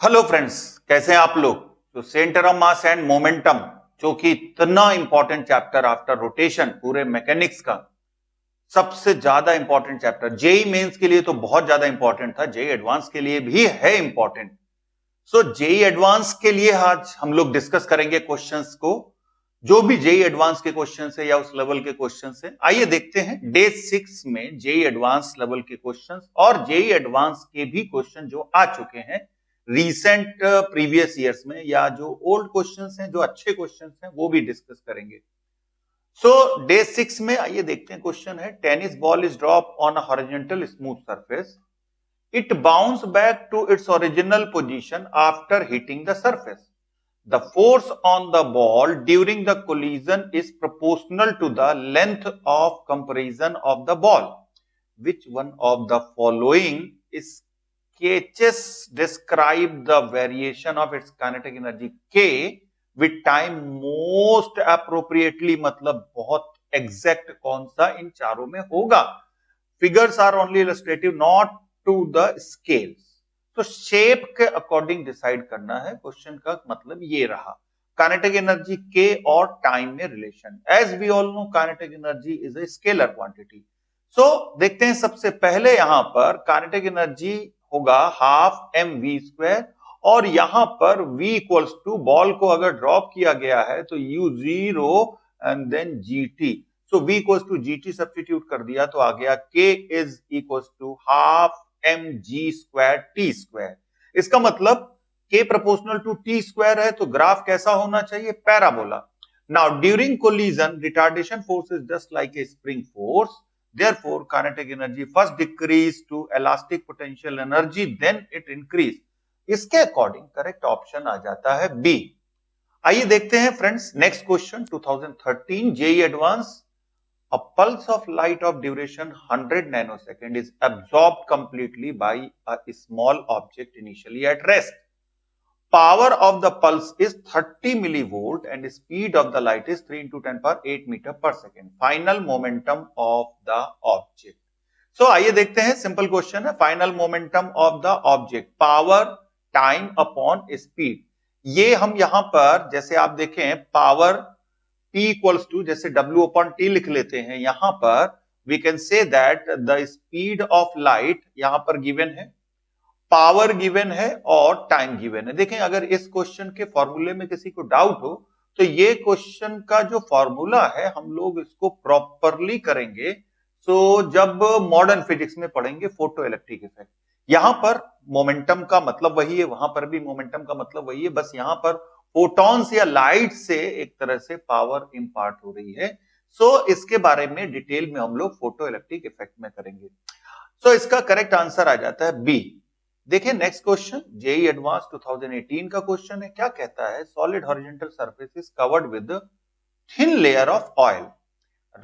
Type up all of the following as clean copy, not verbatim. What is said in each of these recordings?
Hello friends, कैसे हैं आप लोग। तो centre of mass and momentum, जो कि इतना इंपॉर्टेंट चैप्टर आफ्टर रोटेशन पूरे मैकेनिक्स का सबसे ज्यादा इंपॉर्टेंट चैप्टर, जेई मेंस के लिए तो बहुत ज्यादा इंपॉर्टेंट था, जेई एडवांस के लिए भी है इंपॉर्टेंट। सो जेई एडवांस के लिए आज हम लोग डिस्कस करेंगे क्वेश्चंस को, जो भी जेई एडवांस के क्वेश्चंस है या उस लेवल के क्वेश्चंस है। आइए देखते हैं डे 6 में जेई एडवांस लेवल के क्वेश्चंस और जेई एडवांस के भी क्वेश्चन जो आ चुके हैं रीसेंट प्रीवियस ईयर्स में, या जो ओल्ड क्वेश्चंस हैं, जो अच्छे क्वेश्चंस हैं, वो भी डिस्कस करेंगे। सो डे 6 में आइए देखते हैं। क्वेश्चन है, tennis ball is drop on a horizontal smooth surface, it bounce back to its original position after hitting the surface. The force on the ball during the collision is proportional to the length of compression of the ball. Which one of the following sketches describe the variation of its kinetic energy K with time most appropriately? मतलब बहुत exact कौन सा इन चारों में होगा। Figures are only illustrative, not to the scales. तो shape के according decide करना है। क्वेश्चन का मतलब ये रहा, काइनेटिक एनर्जी के और टाइम में relation. As we all know, kinetic energy is a scalar quantity. So देखते हैं, सबसे पहले यहां पर काइनेटिक एनर्जी होगा हाफ एम वी स्क्वायर, और यहां पर v इक्वल्स टू, बॉल को अगर ड्रॉप किया गया है तो u zero and then gt। So v equals to gt substitute कर दिया तो आ गया k is equals to half M G square T square. इसका मतलब k proportional to t square है, तो ग्राफ कैसा होना चाहिए? Parabola. Now during collision retardation force is just like a spring force, therefore kinetic energy first decrease to elastic potential energy, then it increase। इसके according correct option आ जाता है B. आइए देखते हैं friends next question, 2013 JEE advance. A pulse of light of duration 100 nanosecond is absorbed completely by a small object initially at rest. Power of the pulse is 30 millivolt and speed of the light is 3 into 10 power 8 meter per second. Final momentum of the object. So आइए देखते हैं, simple question है। Final momentum of the object, power time upon speed. ये हम यहां पर जैसे आप देखें, पावर P इक्वल्स टू, जैसे W अपॉन T लिख लेते हैं, यहां पर we can say that the speed of light यहां पर गिवन है, पावर गिवन है और टाइम गिवन है। देखें, अगर इस क्वेश्चन के फॉर्मूले में किसी को डाउट हो तो ये क्वेश्चन का जो फॉर्मूला है हम लोग इसको प्रॉपरली करेंगे। सो जब मॉडर्न फिजिक्स में पढ़ेंगे फोटो इलेक्ट्रिक इफेक्ट, यहां पर मोमेंटम का मतलब वही है, वहां पर भी मोमेंटम का मतलब वही है, बस यहां पर फोटॉन्स या लाइट से एक तरह से पावर इंपार्ट हो रही है। सो इसके बारे में डिटेल में हम लोग फोटो इलेक्ट्रिक इफेक्ट में करेंगे। सो इसका करेक्ट आंसर आ जाता है बी। देखिए नेक्स्ट क्वेश्चन, जेई एडवांस 2018 का क्वेश्चन है। क्या कहता है? Solid horizontal surface is covered with thin layer of oil,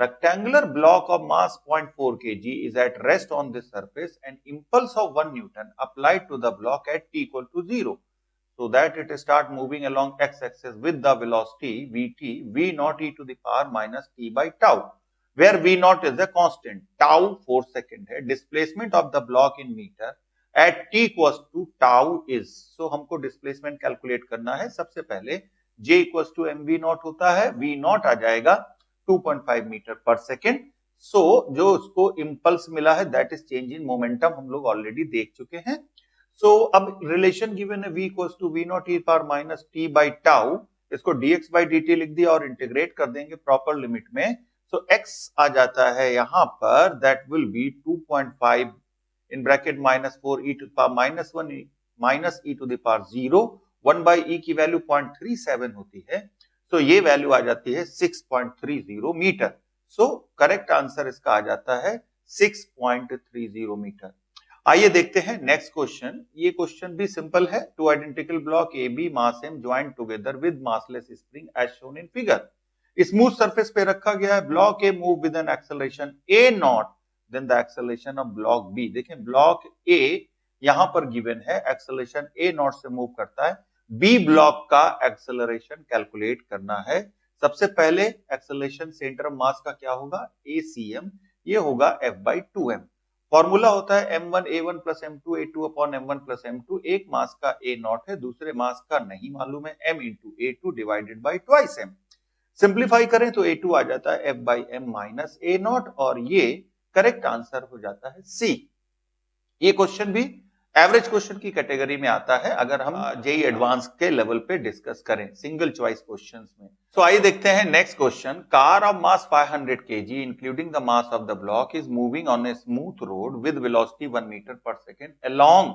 rectangular block of mass 0.4 kg is at rest on this surface and impulse of 1 newton applied to the block at t equal to 0, so that it start moving along x-axis with the velocity vt v naught e to the power minus t by tau, where v naught is a constant, tau 4 second है, displacement of the block in meter at t equals to tau is। so हमको displacement calculate करना है। सबसे पहले j equals to mv naught होता है, v not आ जाएगा 2.5 metre पर सेकेंड। सो जो उसको इंपल्स मिला है that is change in momentum, हम लोग ऑलरेडी देख चुके हैं। सो अब रिलेशन गिवन है v equals to v naught e power minus t by tau, इसको dx बाई dt लिख दिया और इंटीग्रेट कर देंगे प्रॉपर लिमिट में। सो x आ जाता है यहां पर, that will B 2.5 in bracket minus 4 e to the power minus 1 minus e to the power 0, 1 by e की वैल्यू 0.37 होती है, तो ये वैल्यू आ जाती है 6.30 मीटर। सो करेक्ट आंसर इसका आ जाता है 6.30 मीटर। आइए देखते हैं नेक्स्ट क्वेश्चन। ये क्वेश्चन भी सिंपल है। Two identical block A B mass M joint together with massless spring as shown in figure. Smooth surface पे रखा गया है, block A move with an acceleration A naught then the acceleration of block B। देखें block A यहां पर given है, acceleration A naught से move करता है, B ब्लॉक का एक्सेलरेशन कैलकुलेट करना है। सबसे पहले एक्सेलरेशन सेंटर ऑफ मास का क्या होगा? ACM, ये होगा F by 2m। फॉर्मूला होता है m1 a1 plus m2 a2 upon m1 plus m2। एक मास का a नॉट है, दूसरे मास का नहीं मालूम है, m into a2 divided by twice m। Simplify करें तो a2 आ जाता है f by m minus a not, और ये करेक्ट आंसर हो जाता है C। ये क्वेश्चन भी एवरेज क्वेश्चन की कैटेगरी में आता है अगर हम जेई एडवांस के लेवल पे डिस्कस करें सिंगल चॉइस क्वेश्चंस में। सो आइए देखते हैं next question. Car of mass 500 kg including the mass of the block is moving on a smooth road with velocity 1 metre पर second along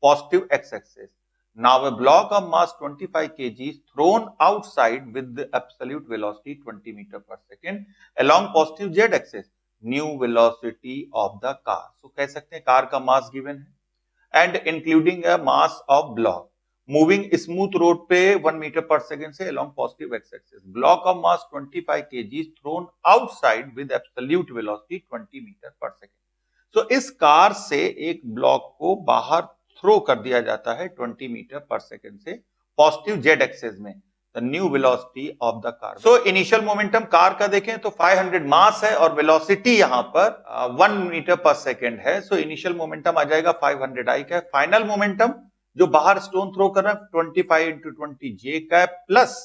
positive x axis. Now a block of mass 25 kg is thrown outside with the absolute velocity 20 meter per second along positive z axis. New velocity of the car. So कह सकते हैं car का mass given है and including a mass of block moving smooth road पे 1 metre पर second से along positive x axis. Block of mass 25 kg is thrown outside with absolute velocity 20 meter per second. So इस car से एक block को बाहर throw कर दिया जाता है 20 मीटर पर सेकेंड से पॉजिटिव जेड एक्सिस में। The new velocity of the car. So initial momentum car का देखें तो 500 मास है और वेलोसिटी यहां पर 1 मीटर पर सेकेंड है। सो इनिशियल मोमेंटम आ जाएगा 500 आई कैप। फाइनल मोमेंटम जो बाहर स्टोन थ्रो कर रहा है 25 into 20 J cap plus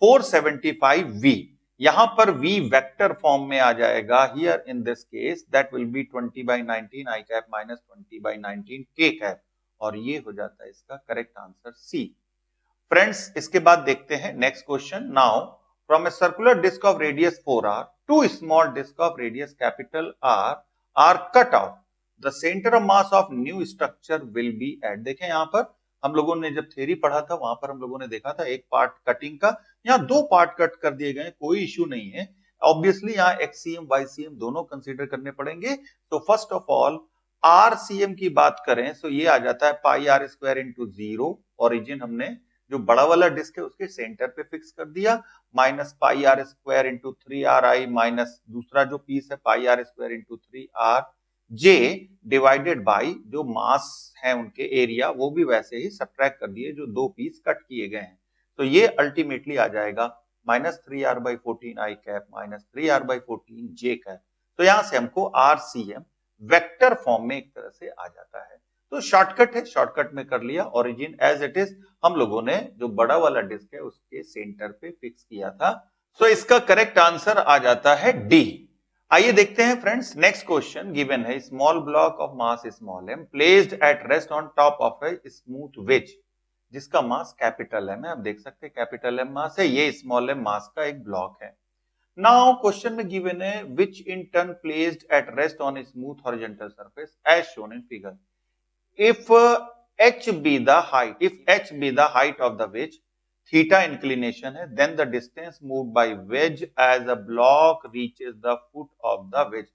475 V. यहां पर v वेक्टर फॉर्म में आ जाएगा here in this case that will be 20 by 19 I cap minus 20 by 19 K cap, और ये हो जाता है इसका करेक्ट आंसर सी। फ्रेंड्स इसके बाद देखते हैं next question. Now from a circular disc of radius 4r two small disc of radius capital R are cut off the centre of mass of new structure will be at. देखें यहां पर हम लोगों ने जब थ्योरी पढ़ा था वहां पर हम लोगों ने देखा था एक पार्ट कटिंग का, यहाँ दो पार्ट कट कर दिए गए, कोई इश्यू नहीं है। ऑब्वियसली यहाँ एक्ससीएम वाईसीएम दोनों कंसीडर करने पड़ेंगे। तो फर्स्ट ऑफ ऑल आरसीएम की बात करें तो ये आ जाता है pi r square into 0। Origin हमने जो बड़ा वाला डिस्क है उसके सेंटर पे फिक्स कर दिया, minus pi r square into 3r minus दूसरा जो पीस है pi r square into 3r J divided by जो मास है उनके एरिया वो भी वैसे ही सब्ट्रैक्ट कर दिए जो दो पीस कट किए गए हैं। तो ये अल्टीमेटली आ जाएगा minus 3r by 14 I cap minus 3r by 14 J cap. तो यहां से हमको आरसीएम वेक्टर फॉर्म में एक तरह से आ जाता है। तो शॉर्टकट है, शॉर्टकट में कर लिया। ओरिजिन एज इट इज हम लोगों ने जो बड़ा वाला डिस्क है उसके सेंटर पे फिक्स किया था। सो इसका करेक्ट आंसर आ जाता है डी। आइए देखते हैं फ्रेंड्स नेक्स्ट क्वेश्चन। गिवन है small block of mass small M placed at rest on top of a smooth wedge जिसका मास कैपिटल एम है। आप देख सकते हैं कैपिटल एम मास है, ये स्मॉल एम मास का एक ब्लॉक है। नाउ क्वेश्चन में गिवन है which in turn placed at rest on a smooth horizontal surface as shown in figure. If h be the height of the wedge, theta inclination है, then the distance moved by wedge as a block reaches the foot of the wedge.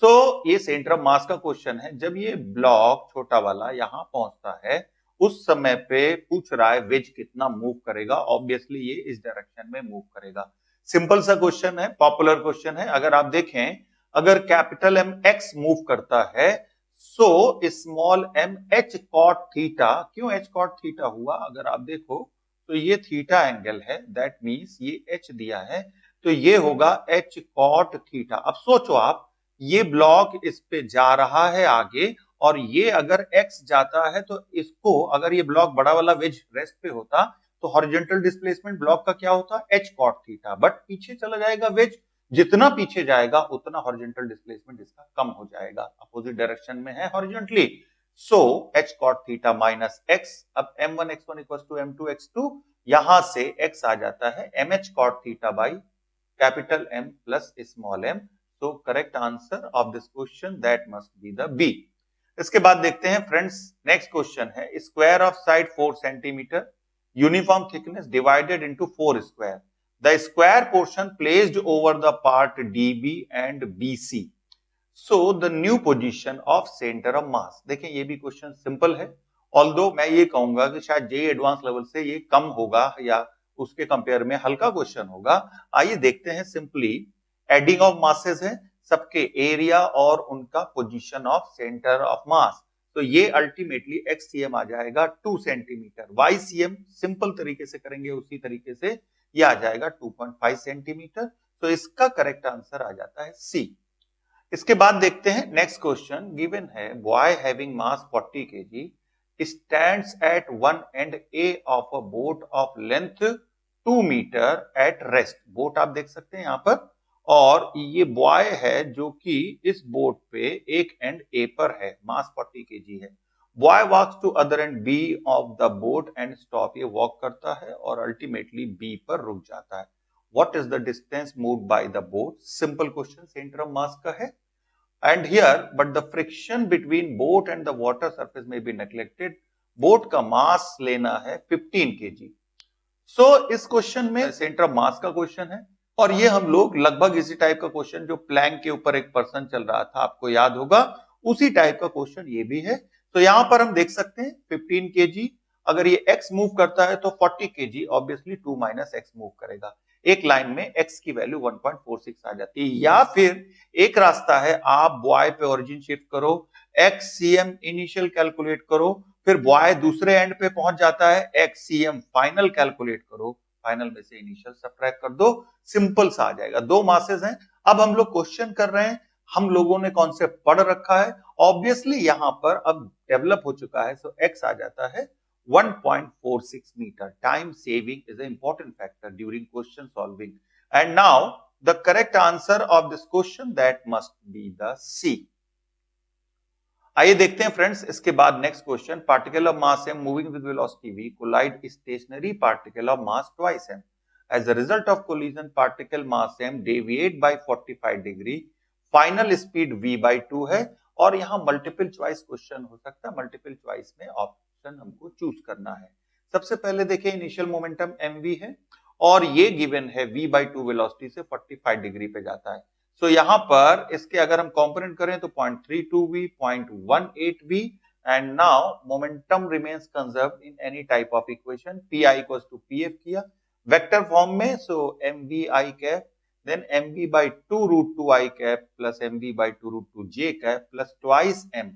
So ये centre of mass का question है। जब ये block छोटा वाला यहां पहुंचता है उस समय पे पूछ रहा है वेज कितना मूव करेगा। ऑब्वियसली ये इस डायरेक्शन में मूव करेगा। सिंपल सा क्वेश्चन है, पॉपुलर क्वेश्चन है। अगर आप देखें अगर कैपिटल एम एक्स मूव करता है so small M H cot theta. क्यों एच कॉट थीटा हुआ अगर आप देखो तो ये थीटा एंगल है, दैट मींस ये एच दिया है तो ये होगा एच कॉट थीटा। अब सोचो आप ये ब्लॉक इस पे जा रहा है आगे और ये अगर एक्स जाता है तो इसको अगर ये ब्लॉक बड़ा वाला वेज रेस्ट पे होता तो हॉरिजॉन्टल डिस्प्लेसमेंट ब्लॉक का क्या होता एच कॉट थीटा, बट पीछे चला जाएगा वेज, जितना पीछे जाएगा उतना हॉरिजॉन्टल डिस्प्लेसमेंट इसका कम हो जाएगा, अपोजिट डायरेक्शन में है हॉरिजॉन्टली। सो h cot theta minus x। अब m1 x1 equals to m2 x2, यहां से x आ जाता है mh cot theta by capital M plus small m। तो correct answer of this question that must be the B. इसके बाद देखते हैं फ्रेंड्स नेक्स्ट क्वेश्चन है square of side 4 centimetre uniform thickness divided into 4 square. The square portion placed over the part DB and BC. So the new position of center of mass. देखें ये भी question simple है, although मैं ये कहूंगा कि शायद जेईई एडवांस लेवल से ये कम होगा या उसके कंपेयर में हल्का क्वेश्चन होगा। आइए देखते हैं। सिंपली एडिंग ऑफ मासेस है, सबके एरिया और उनका पोजीशन ऑफ सेंटर ऑफ मास। तो ये अल्टीमेटली एक्ससीएम आ जाएगा 2 सेंटीमीटर, वाईसीएम सिंपल तरीके से करेंगे उसी तरीके से ये आ जाएगा 2.5 सेंटीमीटर। तो इसका करेक्ट आंसर आ जाता है सी। इसके बाद देखते हैं नेक्स्ट क्वेश्चन। गिवन है boy having mass 40 kg stands at one end A of a boat of length 2 metre at rest. Boat आप देख सकते हैं यहां पर, और ये बॉय है जो कि इस बोट पे एक एंड ए पर है, मास 40 kg है। Boy walks to other end B of the boat and stop. ये वॉक करता है और अल्टीमेटली बी पर रुक जाता है। What is the distance moved by the boat? Simple question, centre of mass का है। And here, but the friction between boat and the water surface may be neglected. Boat का मास लेना है 15 kg। सो इस क्वेश्चन में सेंटर ऑफ मास का question है, और ये हम लोग लगभग इसी टाइप का क्वेश्चन जो प्लैंक के ऊपर एक पर्सन चल रहा था, आपको याद होगा, उसी टाइप का क्वेश्चन ये भी है। तो यहां पर हम देख सकते हैं 15 kg, अगर ये x मूव करता है तो 40 kg ऑब्वियसली 2 - x मूव करेगा। एक लाइन में x की वैल्यू 1.46 आ जाती है। या फिर एक रास्ता है, आप बॉय पे ओरिजिन शिफ्ट करो, xcm इनिशियल कैलकुलेट करो, फिर बॉय दूसरे एंड पे पहुंच जाता है, xcm फाइनल कैलकुलेट करो, फाइनल में से इनिशियल सब्ट्रैक्ट कर दो, सिंपल सा आ जाएगा। दो मासेस हैं। अब हम लोग क्वेश्चन कर रहे हैं, हम लोगों ने कॉन्सेप्ट पढ़ रखा है, ऑब्वियसली यहां पर अब डेवलप हो चुका है, सो x आ जाता है 1.46 meter. Time saving is an important factor during question solving. And now the correct answer of this question that must be the C. आइए देखते हैं फ्रेंड्स इसके बाद next question. Particle of mass m moving with velocity v collide stationary particle of mass twice m. As a result of collision, particle mass m deviate by 45 degree. Final speed v by 2 है, और यहां multiple choice question हो सकता है। Multiple choice में option हमको choose करना है। सबसे पहले देखिए, इनिशियल मोमेंटम mv है और ये गिवन है v by 2 वेलोसिटी से 45 डिग्री पे जाता है। सो यहां पर इसके अगर हम कंपोनेंट करें तो 0.32v, 0.18v, and now momentum remains conserved in any type of equation. pi equals to pf किया वेक्टर फॉर्म में, so mv I cap, then mv by 2 root 2 I cap plus mv by 2 root 2 j cap plus twice m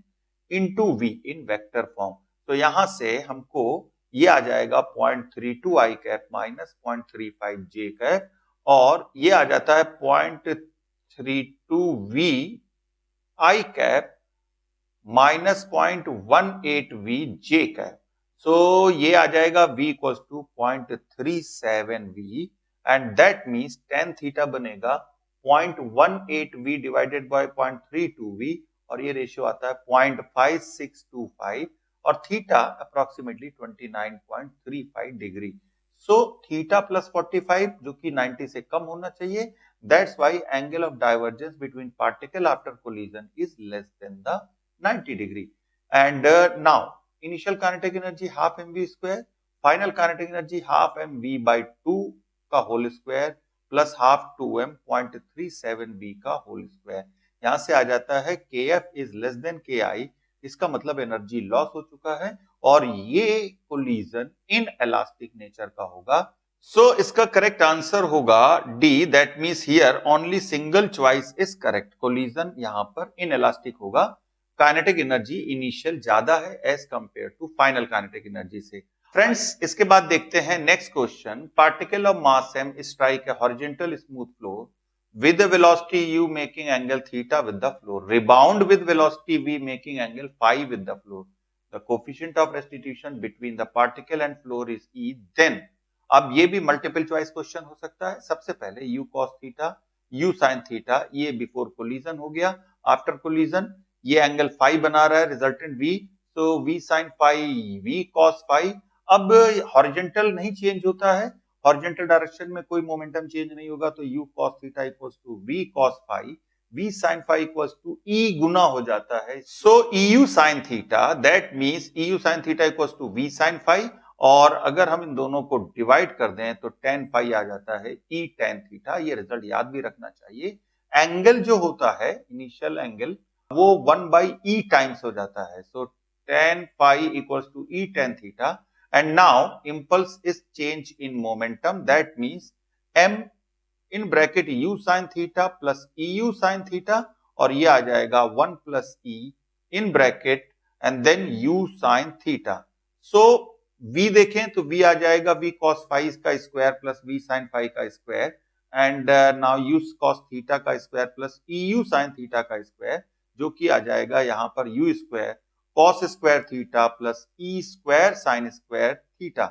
into v in vector form. तो यहां से हमको ये आ जाएगा 0.32 I cap minus 0.35 j cap, और ये आ जाता है 0.32 v I cap minus 0.18 v j cap. So ये आ जाएगा v equals to 0.37 v, and that means tan theta बनेगा 0.18 v divided by 0.32 v, और ये रेशियो आता है 0.5625, और theta approximately 29.35 degree. So theta plus 45 जो कि 90 से कम होना चाहिए, that's why angle of divergence between particle after collision is less than the 90 degree. And now initial kinetic energy half mv square, final kinetic energy half mv by 2 का whole square plus half 2m 0.37v का whole square. यहां से आ जाता है kf is less than ki, इसका मतलब energy loss हो चुका है, और ये कोलिजन इन इलास्टिक नेचर का होगा। सो इसका करेक्ट आंसर होगा D, that means here only single choice is correct. Collision यहां पर इन इलास्टिक होगा, काइनेटिक एनर्जी इनिशियल ज्यादा है as compare to final kinetic energy से। फ्रेंड्स इसके बाद देखते हैं next question. Particle of mass m strike a horizontal smooth floor with the velocity u making angle theta with the floor, rebound with velocity v making angle phi with the floor. The coefficient of restitution between the particle and floor is E. Then अब ये भी multiple choice question हो सकता है। सबसे पहले u cos theta, u sin theta, ये before collision हो गया। आफ्टर कोलिजन ये एंगल फाई बना रहा है, रिजल्टेंट v, तो v sin phi, v cos phi. अब हॉरिजॉन्टल नहीं चेंज होता है, हॉरिजॉन्टल डायरेक्शन में कोई मोमेंटम चेंज नहीं होगा, तो u cos theta equals to v cos phi, v sin phi equals to e गुना हो जाता है। So eu sin theta, that means eu sin theta equals to v sin phi, और अगर हम इन दोनों को डिवाइड कर दें तो tan फाई आ जाता है e tan थीटा। ये रिजल्ट याद भी रखना चाहिए। एंगल जो होता है इनिशियल एंगल, वो 1 by e टाइम्स हो जाता है, so tan phi equals to e tan theta. And now impulse is change in momentum, that means m in bracket u sin theta plus eu sin theta, और ये आ जाएगा 1 plus e in bracket and then u sin theta. So v देखें तो v आ जाएगा v cos phi का square plus v sin phi का square, and now u cos theta का square plus EU sine theta का square, जो कि आ जाएगा यहाँ पर U square cos square theta plus E square sine square theta.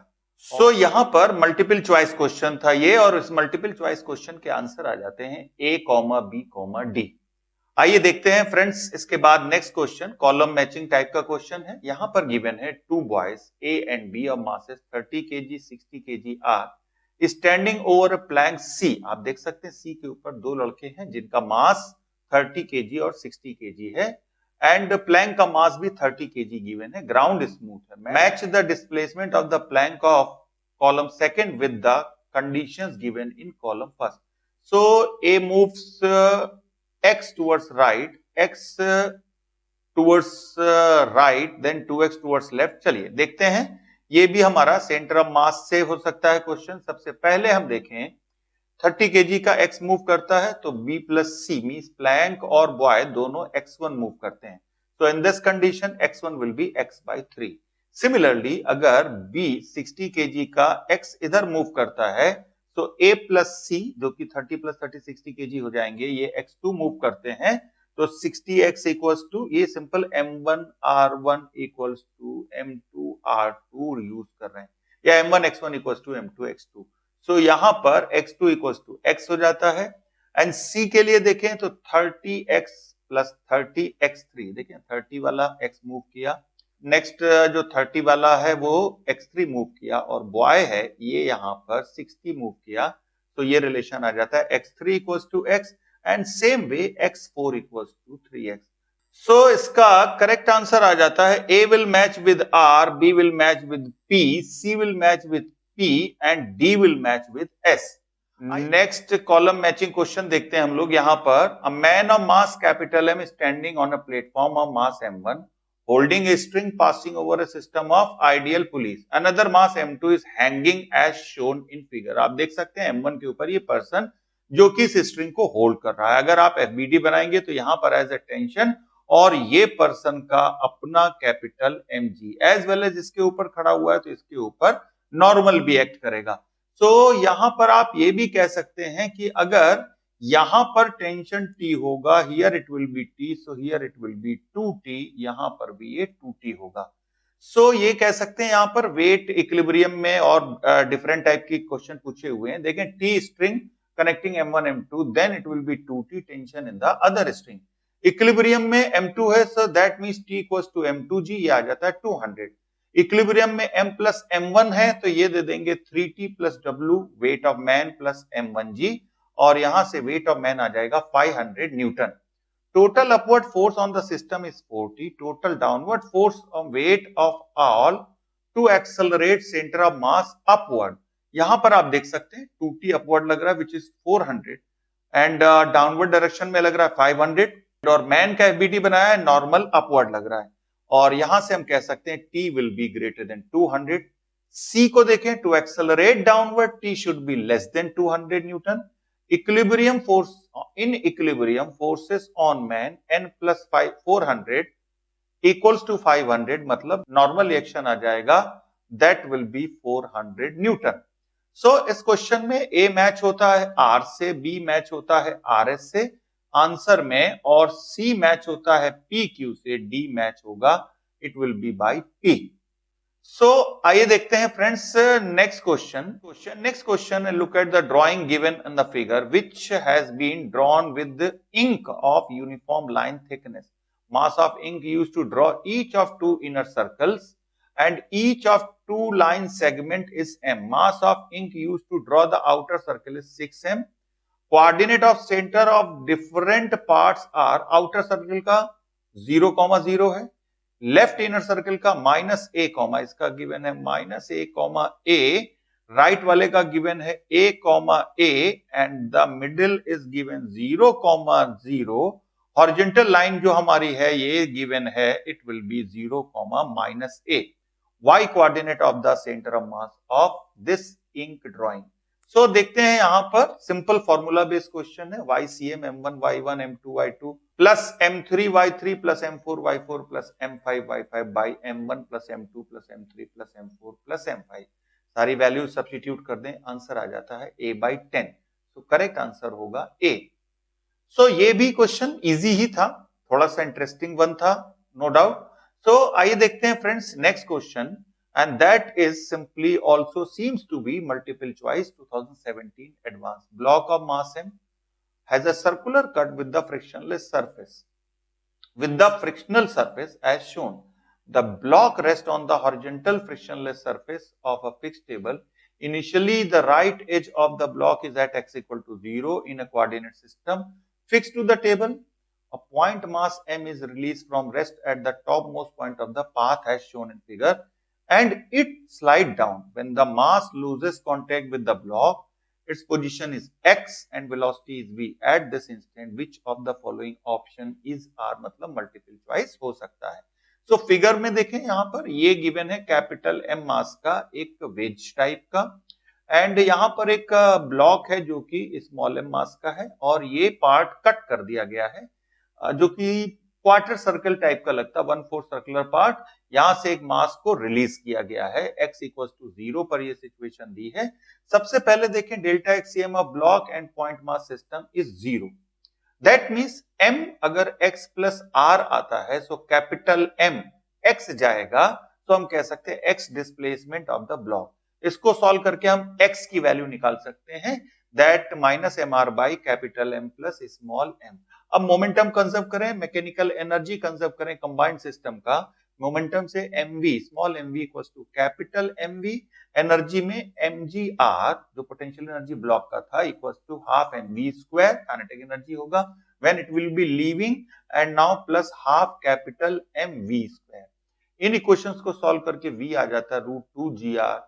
So यहां पर मल्टीपल चॉइस क्वेश्चन था ये, और इस मल्टीपल चॉइस क्वेश्चन के आंसर आ जाते हैं A, B, D। आइए देखते हैं फ्रेंड्स इसके बाद next question, column matching type का क्वेश्चन है। यहां पर गिवन है two boys A and B of masses 30 kg 60 kg are standing over a plank C। आप देख सकते हैं C के ऊपर दो लड़के हैं जिनका मास 30 kg और 60 kg है, एंड प्लैंक का मास भी 30 kg गिवन है, ग्राउंड स्मूथ है। Match the displacement of the plank of column second with the conditions given in column first. So A moves x towards right, x towards right, then 2x towards left। चलिए देखते हैं, ये भी हमारा centre of मास से हो सकता है क्वेश्चन। सबसे पहले हम देखें 30 kg का x मूव करता है तो B plus C means plank और बॉय दोनों x1 मूव करते हैं। तो in this condition x1 will be x by 3। Similarly अगर B 60 kg का x इधर मूव करता है तो A प्लस C जो कि 30 प्लस 30 60 kg हो जाएंगे, ये x2 मूव करते हैं तो 60x इक्वल्स टू, ये simple m1 r1 equals to m2 r2 use कर रहे हैं, या m1 x1 equals to m2 x2। सो यहां पर x2 इक्वल्स टू x हो जाता है। एंड C के लिए देखें तो 30x प्लस 30x3, देखें 30 वाला x मूव किया, नेक्स्ट जो 30 वाला है वो x3 मूव किया, और बॉय है ये यहां पर 60 मूव किया, तो ये रिलेशन आ जाता है x3 equals to x and same way x4 equals to 3x। So इसका करेक्ट आंसर आ जाता है A will match with R, B will match with P, C will match with P and D will match with S। Next column matching question देखते हैं हम लोग। यहां पर a man of mass capital M standing on a platform of mass M1 holding a string passing over a system of ideal pulleys. Another mass M2 is hanging as shown in figure। आप देख सकते हैं M1 के ऊपर ये person जो कि इस स्ट्रिंग को होल्ड कर रहा है। अगर आप FBD बनाएंगे तो यहां पर एज ए टेंशन, और ये पर्सन का अपना capital mg as well as इसके ऊपर खड़ा हुआ है तो इसके ऊपर नॉर्मल भी एक्ट करेगा। सो यहां पर आप ये भी कह सकते हैं कि अगर यहां पर टेंशन T होगा, here it will B T, so here it will be 2T, यहां पर भी ये 2T होगा। सो ये कह सकते हैं यहां पर वेट इक्विलिब्रियम में और डिफरेंट टाइप की क्वेश्चन पूछे हुए हैं। देखें T string connecting M1 M2, then it will be 2T tension in the other string. Equilibrium में M2 है, so that means T equals to M2G, ये आ जाता है 200। इक्विलिब्रियम में M प्लस M1 है तो ये दे देंगे 3T plus W weight of man plus M1G, और यहां से वेट ऑफ मैन आ जाएगा 500 newton. Total upward force on the system is 40, total downward force on weight of all to accelerate centre of mass upward. यहां पर आप देख सकते हैं 2T अपवर्ड लग रहा है which is 400, and downward direction में लग रहा है 500, और मैन का FBD बनाया है नॉर्मल अपवर्ड लग रहा है, और यहां से हम कह सकते हैं T will be greater than 200। C को देखें, to accelerate downward T should be less than 200 newton. Equilibrium force in equilibrium forces on man n plus 400 equals to 500, मतलब नॉर्मल रिएक्शन आ जाएगा that will be 400 newton. So इस question में A match होता है R से, B match होता है RS से आंसर में, और C मैच होता है PQ से, D मैच होगा, it will be by P। So आइए देखते हैं friends next question. Next question, look at the drawing given in the figure which has been drawn with ink of uniform line thickness. Mass of ink used to draw each of two inner circles and each of two line segment is m. Mass of ink used to draw the outer circle is 6m. Coordinate of center of different parts are, outer circle का 0,0 है, left inner circle का -a, इसका given है -a, right वाले का given है a, and the middle is given 0,0। Horizontal line जो हमारी है ये गिवन है, it will be 0, -a। y coordinate of the centre of mass of this ink drawing. So देखते हैं यहां पर सिंपल फॉर्मूला बेस्ड क्वेश्चन है, YCM M1 Y1 M2 Y2 plus M3 Y3 plus M4 Y4 plus M5 Y5 by M1 plus M2 plus M3 plus M4 plus M5। सारी value substitute कर दें, answer आ जाता है a/10। तो correct answer होगा ए। सो ये भी क्वेश्चन इजी ही था, थोड़ा सा इंटरेस्टिंग वन था, नो डाउट। सो आइए देखते हैं friends next question, and that is simply also seems to be multiple choice 2017 advance. Block of mass m has a circular cut with the frictionless surface. With the frictional surface as shown, the block rests on the horizontal frictionless surface of a fixed table. Initially, the right edge of the block is at x equal to 0 in a coordinate system fixed to the table. A point mass m is released from rest at the topmost point of the path as shown in figure, and it slides down. When the mass loses contact with the block, its position is x and velocity is v at this instant. Which of the following option is r? मतलब multiple choice हो सकता है। So figure में देखें, यहां पर ये given है कैपिटल एम मास का एक वेज टाइप का, एंड यहां पर एक ब्लॉक है जो कि स्मॉल एम मास का है, और ये पार्ट कट कर दिया गया है जो कि क्वार्टर सर्कल टाइप का लगता है, 1/4 सर्कुलर पार्ट। यहां से एक मास को रिलीज किया गया है, x इक्वल टू 0 पर ये सिचुएशन दी है। सबसे पहले देखें delta x CM of block and point mass system is 0। That means m अगर x प्लस r आता है, सो कैपिटल M x जाएगा, तो हम कह सकते हैं x displacement of the block. इसको सॉल्व करके हम x की वैल्यू निकाल सकते हैं, that minus mr by capital M plus small m। अब मोमेंटम कंजर्व करें, मैकेनिकल एनर्जी कंजर्व करें कंबाइंड सिस्टम का, मोमेंटम से mv small mv equals to capital mv, energy में mgr जो पोटेंशियल एनर्जी ब्लॉक का था equals to half mv square, kinetic energy होगा when it will be leaving, and now plus half capital mv square. इन equations को solve करके v आ जाता है √2gr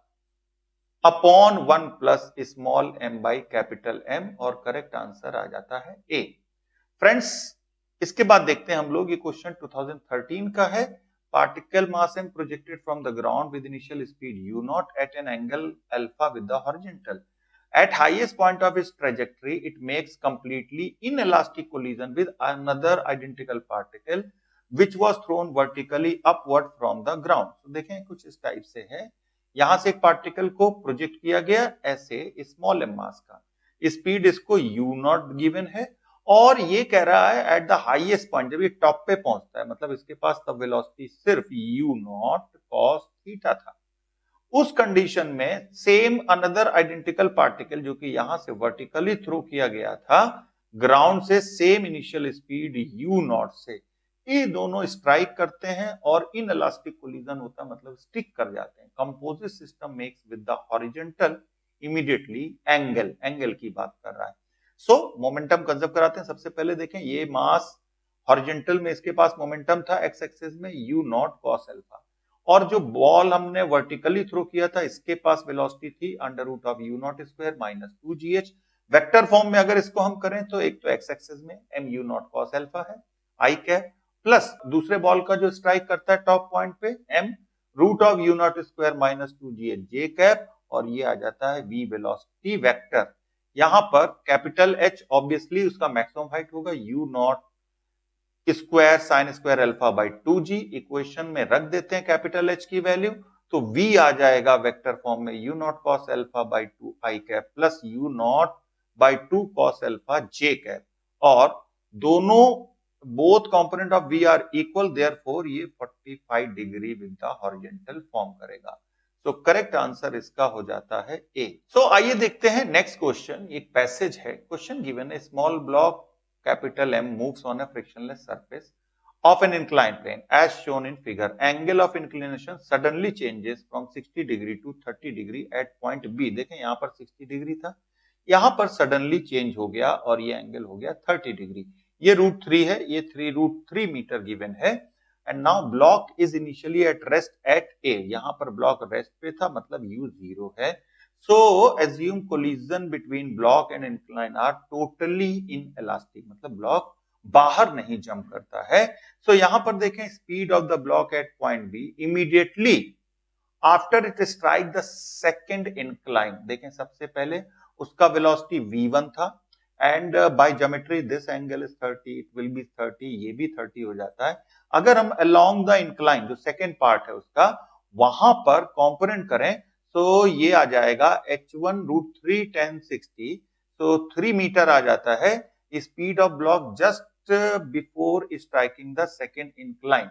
upon 1 plus small m by capital m, और करेक्ट आंसर आ जाता है a। फ्रेंड्स इसके बाद देखते हैं हम लोग, ये क्वेश्चन 2013 का है। Particle mass m projected from the ground with initial speed u not at an angle alpha with the horizontal. At highest point of its trajectory, it makes completely inelastic collision with another identical particle which was thrown vertically upward from the ground. तो देखें कुछ इस type से है, यहां से एक particle को प्रोजेक्ट किया गया ऐसे स्मॉल एम मास का, स्पीड इसको u नॉट गिवन है, और ये कह रहा है एट द हाईएस्ट पॉइंट, जब ये टॉप पे पहुंचता है, मतलब इसके पास तब वेलोसिटी सिर्फ u नॉट cos थीटा था। उस कंडीशन में सेम अनदर आइडेंटिकल पार्टिकल जो कि यहां से वर्टिकली थ्रो किया गया था ग्राउंड से, same initial speed u not से, ये दोनों स्ट्राइक करते हैं और इनइलास्टिक कोलिजन होता है, मतलब स्टिक कर जाते हैं। Composite system makes with the horizontal immediately angle की बात कर रहा है। सो मोमेंटम कंजर्व कराते हैं। सबसे पहले देखें, ये मास हॉरिजॉन्टल में इसके पास मोमेंटम था एक्स एक्सिस में u नॉट cos अल्फा, और जो बॉल हमने वर्टिकली थ्रो किया था इसके पास वेलोसिटी थी under root of u naught square minus 2gh। Vector form में अगर इसको हम करें तो एक तो एक्स एक्सिस में mu नॉट cos अल्फा है आई कैप, प्लस दूसरे बॉल का जो स्ट्राइक करता है टॉप पॉइंट पे m root of u naught square minus 2gh j cap, और ये आ जाता है v वेलोसिटी वेक्टर। यहां पर कैपिटल H ऑब्वियसली उसका मैक्सिमम हाइट होगा u naught square sine square alpha by 2g, equation में रख देते हैं कैपिटल H की वैल्यू, तो v आ जाएगा वेक्टर फॉर्म में u naught cos alpha by 2 i cap plus u naught by 2 cos alpha j cap, और दोनों both component of v are equal, therefore ये 45 degree with the horizontal form करेगा। तो correct answer इसका हो जाता है ए। सो आइए देखते हैं नेक्स्ट क्वेश्चन। एक पैसेज है, क्वेश्चन गिवन है small block capital M moves on a frictionless surface of an inclined plane as shown in figure. Angle of inclination suddenly changes from 60 degree to 30 degree at point B. देखें यहाँ पर 60 degree था, यहाँ पर suddenly change हो गया और ये एंगल हो गया 30 डिग्री। ये √3 है, ये √3 मीटर गिवन है, and now block is initially at rest at A। यहाँ पर ब्लॉक रेस्ट पे था, मतलब u 0 है। So assume collision between block and incline are totally inelastic, मतलब ब्लॉक बाहर नहीं जंप करता है। So यहां पर देखें speed of the block at point B immediately after it strike the second incline, देखें सबसे पहले उसका वेलोसिटी v1 था, and by geometry this angle is 30, it will be 30, ये भी 30 हो जाता है। अगर हम अलोंग द इंक्लाइन जो सेकेंड पार्ट है उसका वहां पर कंपोनेंट करें तो ये आ जाएगा h1 √3 tan 60, तो 3 मीटर आ जाता है speed of block just before striking the second incline.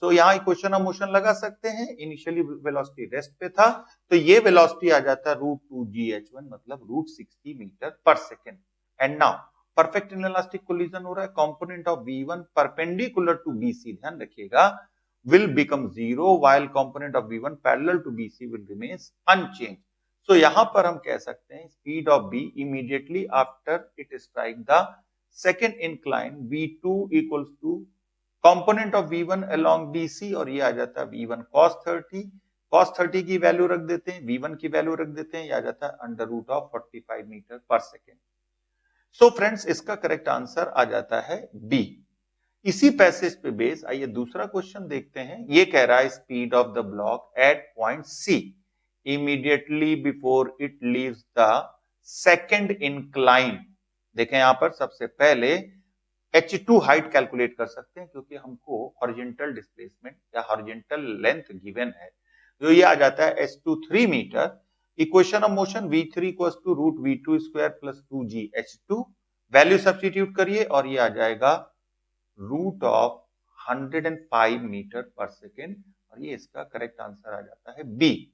तो यहाँ इक्वेशन ऑफ मोशन लगा सकते हैं, इनिशियली वेलोसिटी रेस्ट पे था, तो ये वेलोसिटी आ जाता है √2gh1 मतलब √60 मीटर पर second. And now perfect inelastic collision हो रहा है, component of v1 perpendicular to bc, ध्यान रखिएगा, will become 0 while component of v1 parallel to bc will remain unchanged. So यहां पर हम कह सकते हैं speed of b immediately after it strike the second incline v2 equals to component of v1 along bc, और ये आ जाता है v1 cos 30 की वैल्यू रख देते हैं, v1 की वैल्यू रख देते हैं, ये आ जाता है √45 मीटर पर सेकेंड। सो फ्रेंड्स, इसका करेक्ट आंसर आ जाता है बी। इसी पैसेज पे बेस आइए दूसरा क्वेश्चन देखते हैं। ये कह रहा है speed of the block at point C immediately before it leaves the second incline. देखें यहां पर सबसे पहले h2 हाइट कैलकुलेट कर सकते हैं, क्योंकि हमको हॉरिजॉन्टल डिस्प्लेसमेंट या हॉरिजॉन्टल लेंथ गिवन है, जो ये आ जाता है h2 3 metre. Equation of motion v3 = √v2² + 2gh2, value substitute करिए और ये आ जाएगा √105 मीटर पर सेकेंड, और ये इसका करेक्ट आंसर आ जाता है बी।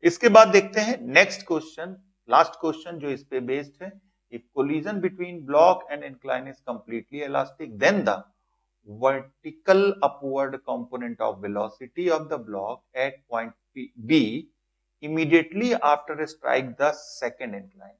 इसके बाद देखते हैं नेक्स्ट क्वेश्चन, लास्ट क्वेश्चन जो इस पे बेस्ड है। If collision between block and incline is completely elastic, then the vertical upward component of velocity of the block at point B immediately after strike the second incline।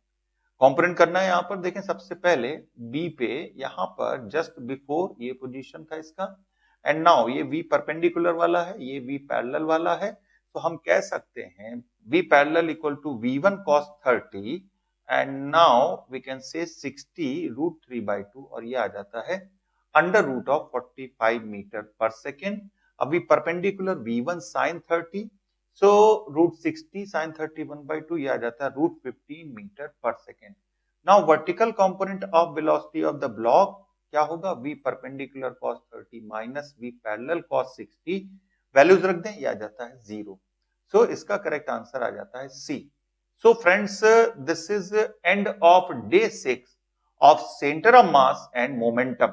Component करना है यहां पर, देखें सबसे पहले बी पे यहां पर जस्ट बिफोर ये पोजीशन था इसका, एंड नाउ ये V परपेंडिकुलर वाला है, ये V पैरेलल वाला है, तो हम कह सकते हैं V parallel = V1 cos 30 and now we can say 60 √3/2, और ये आ जाता है √45 मीटर पर सेकेंड। अभी परपेंडिकुलर V1 sin 30, सो √60 sin 30 1/2, ये आ जाता है √15 मीटर पर second. Now vertical component of velocity of the block क्या होगा, V perpendicular cos 30 minus V parallel cos 60, values रख दें, ये आ जाता है 0। सो इसका करेक्ट आंसर आ जाता है C. So friends, this is end of day 6 of center of mass and momentum।